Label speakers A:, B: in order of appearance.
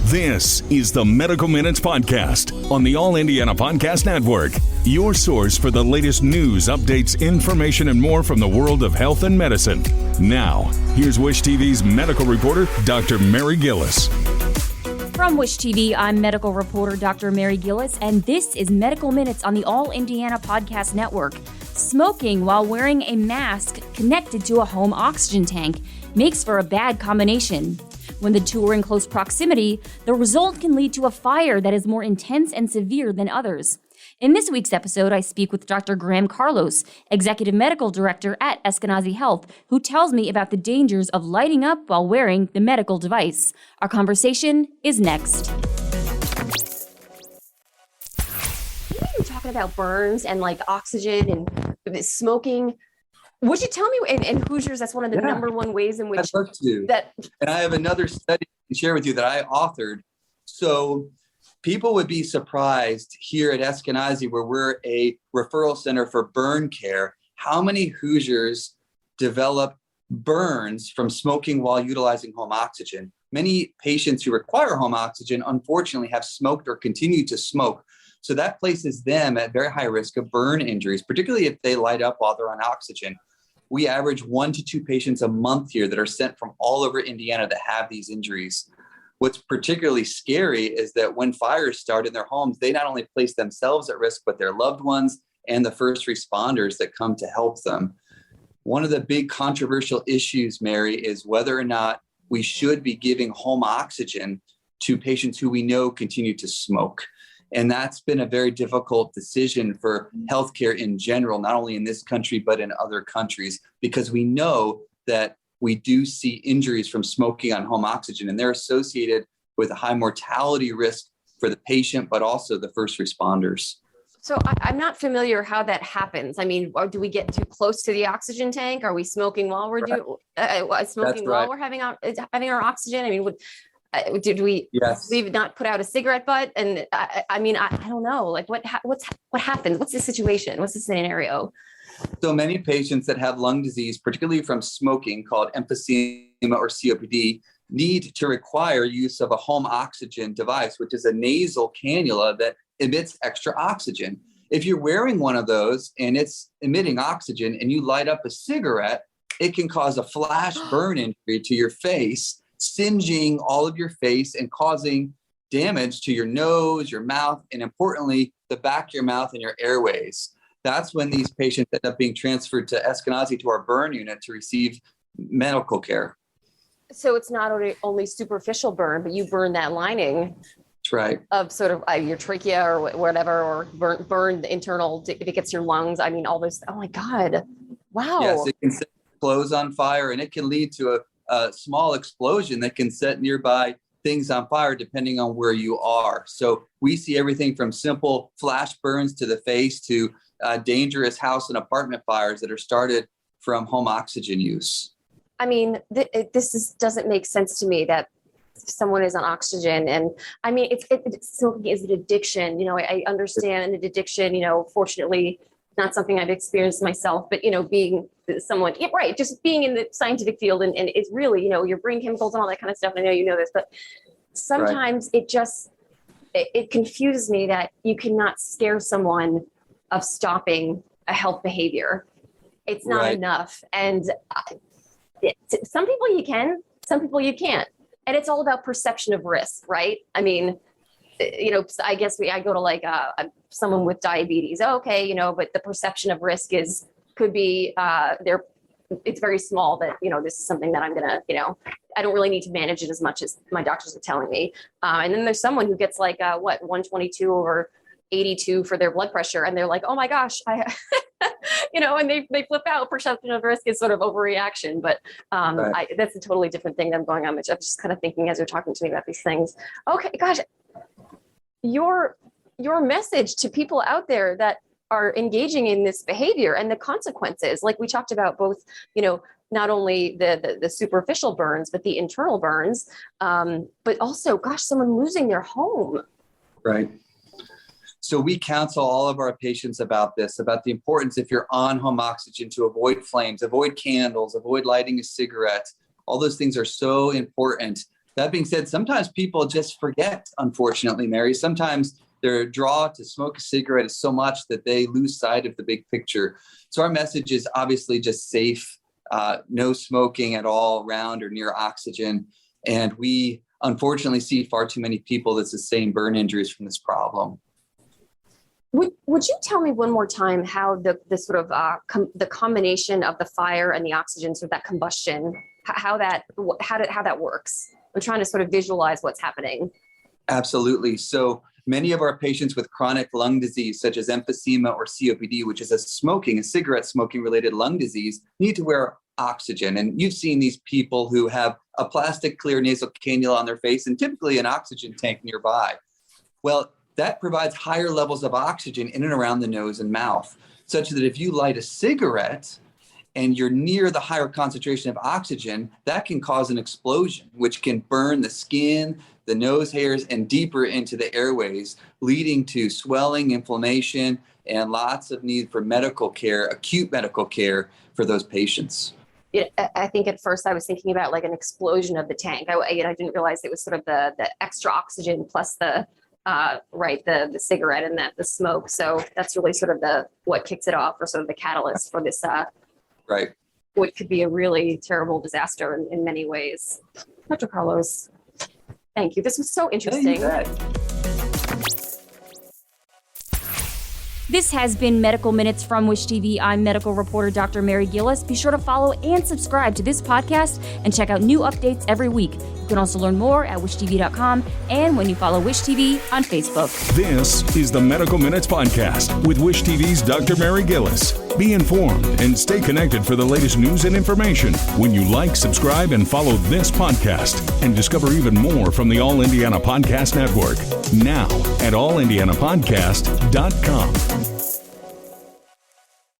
A: This is the Medical Minutes Podcast on the All Indiana Podcast Network. Your source for the latest news, updates, information, and more from the world of health and medicine. Now, here's Wish TV's medical reporter, Dr. Mary Gillis.
B: From Wish TV, I'm medical reporter Dr. Mary Gillis, and this is Medical Minutes on the All Indiana Podcast Network. Smoking while wearing a mask connected to a home oxygen tank makes for a bad combination. When the two are in close proximity, the result can lead to a fire that is more intense and severe than others. In this week's episode, I speak with Dr. Graham Carlos, Executive Medical Director at Eskenazi Health, who tells me about the dangers of lighting up while wearing the medical device. Our conversation is next.
C: We're talking about burns and like oxygen and smoking. Would you tell me in Hoosiers, that's one of the number one ways in which
D: I'd love to. And I have another study to share with you that I authored. So people would be surprised here at Eskenazi, where we're a referral center for burn care, how many Hoosiers develop burns from smoking while utilizing home oxygen. Many patients who require home oxygen, unfortunately, have smoked or continue to smoke. So that places them at very high risk of burn injuries, particularly if they light up while they're on oxygen. We average 1 to 2 patients a month here that are sent from all over Indiana that have these injuries. What's particularly scary is that when fires start in their homes, they not only place themselves at risk, but their loved ones and the first responders that come to help them. One of the big controversial issues, Mary, is whether or not we should be giving home oxygen to patients who we know continue to smoke. And that's been a very difficult decision for healthcare in general, not only in this country, but in other countries, because we know that we do see injuries from smoking on home oxygen, and they're associated with a high mortality risk for the patient, but also the first responders.
C: So I'm not familiar how that happens. I mean, or do we get too close to the oxygen tank? Are we smoking while we're while we're having our oxygen? I mean, did we not put out a cigarette butt? And I mean, I don't know, like what happens? What's the situation? What's the scenario?
D: So many patients that have lung disease, particularly from smoking, called emphysema or COPD, need to require use of a home oxygen device, which is a nasal cannula that emits extra oxygen. If you're wearing one of those and it's emitting oxygen and you light up a cigarette, it can cause a flash burn injury to your face, singeing all of your face and causing damage to your nose, your mouth, and importantly, the back of your mouth and your airways. That's when these patients end up being transferred to Eskenazi, to our burn unit, to receive medical care.
C: So it's not only superficial burn, but you burn that lining.
D: That's right.
C: Of sort of your trachea or whatever, or burn the internal, if it gets your lungs. I mean, all those, oh my God. Wow.
D: Yes, it can set clothes on fire, and it can lead to a small explosion that can set nearby things on fire depending on where you are. So we see everything from simple flash burns to the face to dangerous house and apartment fires that are started from home oxygen use.
C: I mean, doesn't make sense to me that someone is on oxygen. And I mean, smoking is an addiction. You know, I understand an addiction, fortunately, not something I've experienced myself, but, being someone, right, just being in the scientific field and it's really, your brain chemicals and all that kind of stuff. I know you know this, but sometimes it confuses me that you cannot scare someone of stopping a health behavior. It's not enough. And some people you can, some people you can't. And it's all about perception of risk, right? I mean, I guess I go to like someone with diabetes. Okay, but the perception of risk could be it's very small that, this is something that I'm going to, I don't really need to manage it as much as my doctors are telling me. And then there's someone who gets like 122 over 82 for their blood pressure. And they're like, oh my gosh, and they flip out. Perception of risk is sort of overreaction, but that's a totally different thing that's going on, which I'm just kind of thinking as you're talking to me about these things. Okay, gosh, your message to people out there that are engaging in this behavior and the consequences, like we talked about both, not only the superficial burns, but the internal burns, but also, gosh, someone losing their home.
D: Right. So we counsel all of our patients about this, about the importance, if you're on home oxygen, to avoid flames, avoid candles, avoid lighting a cigarette. All those things are so important That being said, sometimes people just forget, unfortunately, Mary. Sometimes their draw to smoke a cigarette is so much that they lose sight of the big picture. So our message is obviously just safe, no smoking at all around or near oxygen. And we unfortunately see far too many people that sustain burn injuries from this problem.
C: Would you tell me one more time how the sort of the combination of the fire and the oxygen, sort of that combustion, how that works? I'm trying to sort of visualize what's happening.
D: Absolutely. So many of our patients with chronic lung disease, such as emphysema or COPD, which is a cigarette smoking related lung disease, need to wear oxygen. And you've seen these people who have a plastic clear nasal cannula on their face and typically an oxygen tank nearby. Well, that provides higher levels of oxygen in and around the nose and mouth, such that if you light a cigarette and you're near the higher concentration of oxygen, that can cause an explosion, which can burn the skin, the nose hairs, and deeper into the airways, leading to swelling, inflammation, and lots of need for medical care, acute medical care for those patients.
C: I think at first I was thinking about like an explosion of the tank. I didn't realize it was sort of the extra oxygen plus the cigarette and the smoke. So that's really sort of what kicks it off, or sort of the catalyst for this
D: right.
C: What could be a really terrible disaster in many ways. Dr. Carlos, thank you. This was so interesting.
B: This has been Medical Minutes from Wish TV. I'm medical reporter Dr. Mary Gillis. Be sure to follow and subscribe to this podcast and check out new updates every week. You can also learn more at wishtv.com and when you follow Wish TV on Facebook.
A: This is the Medical Minutes Podcast with Wish TV's Dr. Mary Gillis. Be informed and stay connected for the latest news and information when you like, subscribe, and follow this podcast, and discover even more from the All Indiana Podcast Network. Now at allindianapodcast.com.